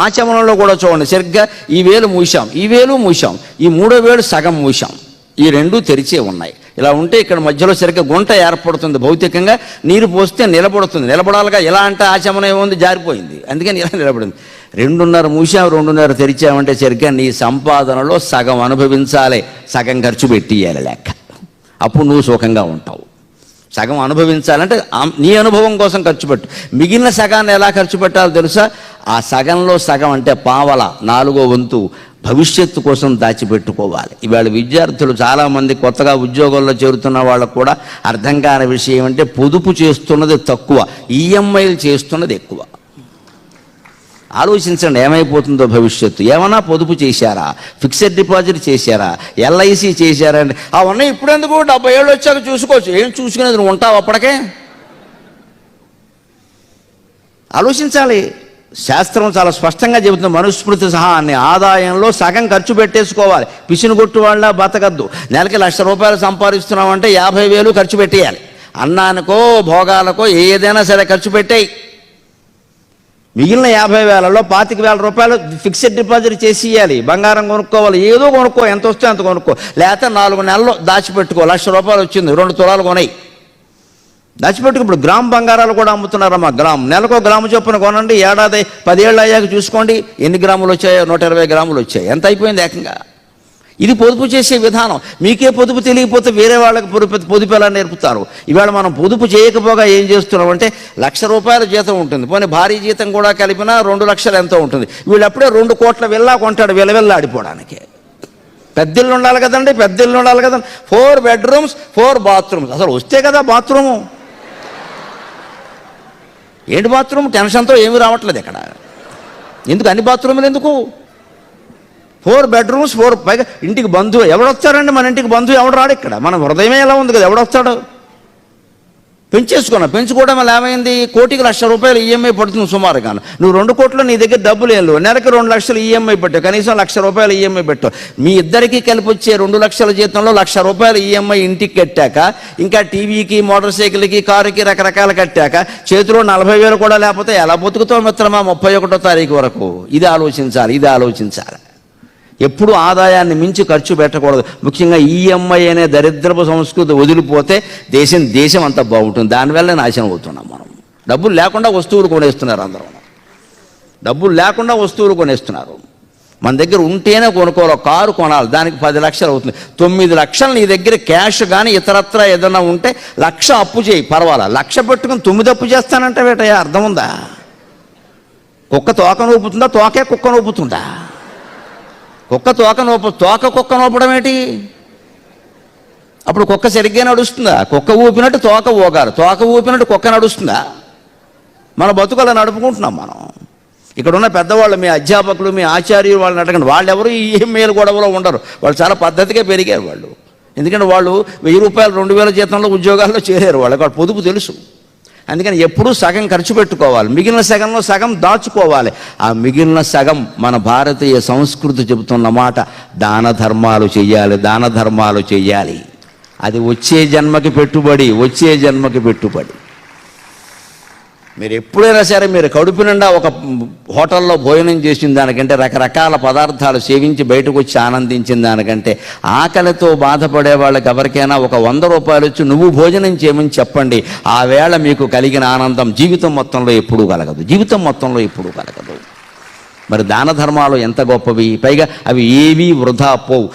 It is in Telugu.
ఆచమనంలో కూడా చూడండి, సరిగ్గా ఈ వేలు మూసాం, ఈ వేలు మూసాం, ఈ మూడో వేలు సగం మూసాం, ఈ రెండు తెరిచే ఉన్నాయి. ఇలా ఉంటే ఇక్కడ మధ్యలో సరిగ్గా గుంట ఏర్పడుతుంది. భౌతికంగా నీరు పోస్తే నిలబడుతుంది. నిలబడాలిగా. ఎలా అంటే ఆచమనం ఏముంది, జారిపోయింది, అందుకని ఇలా నిలబడింది. 2.5 మూసాం, 2.5 తెరిచామంటే సరిగ్గా నీ సంపాదనలో సగం అనుభవించాలి, సగం ఖర్చు పెట్టియాలి లెక్క. అప్పుడు నువ్వు సుఖంగా ఉంటావు. సగం అనుభవించాలంటే నీ అనుభవం కోసం ఖర్చు పెట్టు. మిగిలిన సగాన్ని ఎలా ఖర్చు పెట్టాలో తెలుసా? ఆ సగంలో సగం అంటే పావల, 4వ వంతు భవిష్యత్తు కోసం దాచిపెట్టుకోవాలి. ఇవాళ విద్యార్థులు చాలామంది కొత్తగా ఉద్యోగాల్లో చేరుతున్న వాళ్ళకు కూడా అర్థం కాని విషయం అంటే పొదుపు చేస్తున్నది తక్కువ, ఈఎంఐలు చేస్తున్నది ఎక్కువ. ఆలోచించండి, ఏమైపోతుందో భవిష్యత్తు. ఏమన్నా పొదుపు చేశారా? ఫిక్స్డ్ డిపాజిట్ చేశారా? ఎల్ఐసి చేశారా? అంటే అవన్నీ ఇప్పుడెందుకు, 70 ఏళ్ళు వచ్చాక చూసుకోవచ్చు. ఏం చూసుకునేది, నువ్వు ఉంటావు అప్పటికే. ఆలోచించాలి. శాస్త్రం చాలా స్పష్టంగా చెబుతుంది, మనుస్మృతి సహా అన్ని ఆదాయంలో సగం ఖర్చు పెట్టేసుకోవాలి. పిసినుగొట్టు వాళ్ళ బతకద్దు. నెలకి 1,00,000 రూపాయలు సంపాదిస్తున్నామంటే 50,000 ఖర్చు పెట్టేయాలి. అన్నానికో భోగాలకో ఏదైనా సరే ఖర్చు పెట్టేయి. మిగిలిన 50,000లో 25,000 రూపాయలు ఫిక్స్డ్ డిపాజిట్ చేసి ఇవ్వాలి. బంగారం కొనుక్కోవాలి, ఏదో కొనుక్కో, ఎంత వస్తే అంత కొనుక్కో. లేకపోతే 4 నెలల్లో దాచిపెట్టుకో. 1,00,000 రూపాయలు వచ్చింది, 2 తులాలు కొనాయి, దాచిపెట్టుకు. ఇప్పుడు గ్రామ్ బంగారాలు కూడా అమ్ముతున్నారమ్మా. గ్రామ్, నెలకు గ్రాము చొప్పున కొనండి. ఏడాది 10 ఏళ్ళు అయ్యాక చూసుకోండి ఎన్ని గ్రాములు వచ్చాయో. 120 గ్రాములు వచ్చాయి. ఎంత అయిపోయింది ఏకంగా. ఇది పొదుపు చేసే విధానం. మీకే పొదుపు తెలియకపోతే వేరే వాళ్ళకి పొదుపు ఎలా నేర్పుతారు? ఇవాళ మనం పొదుపు చేయకపోగా ఏం చేస్తున్నామంటే 1,00,000 రూపాయల జీతం ఉంటుంది, పోనీ భారీ జీతం కూడా కలిపినా 2 లక్షలు ఎంతో ఉంటుంది. వీళ్ళు అప్పుడే 2 కోట్ల విల్లా కొంటాడు, విలవిల్లాడిపోవడానికి. పెద్దిల్లు ఉండాలి కదండి, పెద్దిల్లు ఉండాలి కదండి. 4 బెడ్రూమ్స్ 4 బాత్రూమ్స్. అసలు వస్తే కదా బాత్రూము. ఏంటి బాత్రూమ్? టెన్షన్తో ఏమీ రావట్లేదు ఇక్కడ. ఎందుకు అన్ని బాత్రూములు ఎందుకు? 4 బెడ్రూమ్స్ 4. పైగా ఇంటికి బంధువు ఎవడొస్తారండి? మన ఇంటికి బంధువు ఎవడు రాడు ఇక్కడ. మన హృదయమే ఎలా ఉంది కదా, ఎవడొస్తాడు? పెంచుకోవడం వల్ల ఏమైంది? కోటికి 1,00,000 రూపాయలు ఈఎంఐ పడుతుంది సుమారుగా. నువ్వు 2 కోట్లు నీ దగ్గర డబ్బులు ఏం లేవు, నెలకి 2 లక్షలు ఈఎంఐ పెట్టావు, కనీసం 1,00,000 రూపాయలు ఈఎంఐ పెట్టావు. మీ ఇద్దరికి కలిపి వచ్చే 2 లక్షల జీతంలో 1,00,000 రూపాయలు ఈఎంఐ ఇంటికి కట్టాక, ఇంకా టీవీకి, మోటార్ సైకిల్కి, కారుకి రకరకాలు కట్టాక చేతిలో 40,000 కూడా లేకపోతే ఎలా బతుకుతావు మిత్రమా 31వ తారీఖు వరకు? ఇది ఆలోచించాలి. ఎప్పుడు ఆదాయాన్ని మించి ఖర్చు పెట్టకూడదు. ముఖ్యంగా ఈఎంఐ అనే దరిద్రపు సంస్కృతి వదిలిపోతే దేశం అంతా బాగుంటుంది. దానివల్ల నాశనం అవుతున్నాం మనం. డబ్బులు లేకుండా వస్తువులు కొనేస్తున్నారు అందరూ. డబ్బులు లేకుండా వస్తువులు కొనేస్తున్నారు. మన దగ్గర ఉంటేనే కొనుక్కోవాలి. కారు కొనాలి, దానికి 10 లక్షలు అవుతుంది. 9 లక్షలు నీ దగ్గర క్యాష్ కానీ ఇతరత్ర ఏదైనా ఉంటే 1,00,000 అప్పు చేయి, పర్వాలా. 1,00,000 పెట్టుకుని 9 అప్పు చేస్తానంటే వేటయ్యా, అర్థం ఉందా? కుక్క తోక నూపుతుందా, తోకే కుక్క నూపుతుందా? కుక్క తోక కుక్క నూపడం ఏంటి? అప్పుడు కుక్క సరిగ్గా నడుస్తుందా? కుక్క ఊపినట్టు తోక ఊగారు, తోక ఊపినట్టు కుక్క నడుస్తుందా? మన బతుకలా నడుపుకుంటున్నాం మనం. ఇక్కడ ఉన్న పెద్దవాళ్ళు, మీ అధ్యాపకులు, మీ ఆచార్యులు, వాళ్ళని అడగండి. వాళ్ళు ఎవరు ఈ ఈఎంఐలు గొడవలో ఉండరు. వాళ్ళు చాలా పద్ధతిగా పెరిగారు వాళ్ళు. ఎందుకంటే వాళ్ళు 1,000 రూపాయలు 2,000 జీతంలో ఉద్యోగాల్లో చేరారు. వాళ్ళకి పొదుపు తెలుసు. అందుకని ఎప్పుడూ సగం ఖర్చు పెట్టుకోవాలి, మిగిలిన సగంలో సగం దాచుకోవాలి. ఆ మిగిలిన సగం మన భారతీయ సంస్కృతి చెబుతున్న మాట, దాన ధర్మాలు చెయ్యాలి. అది వచ్చే జన్మకి పెట్టుబడి. మీరు ఎప్పుడైనా సరే మీరు కడుపు నిండా ఒక హోటల్లో భోజనం చేసిన దానికంటే, రకరకాల పదార్థాలు సేవించి బయటకు వచ్చి ఆనందించిన దానికంటే, ఆకలితో బాధపడే వాళ్ళకి ఎవరికైనా ఒక 100 రూపాయలు వచ్చి నువ్వు భోజనం చేయమని చెప్పండి. ఆ వేళ మీకు కలిగిన ఆనందం జీవితం మొత్తంలో ఎప్పుడూ కలగదు. మరి దాన ధర్మాలు ఎంత గొప్పవి, పైగా అవి ఏవీ వృధా పోవు.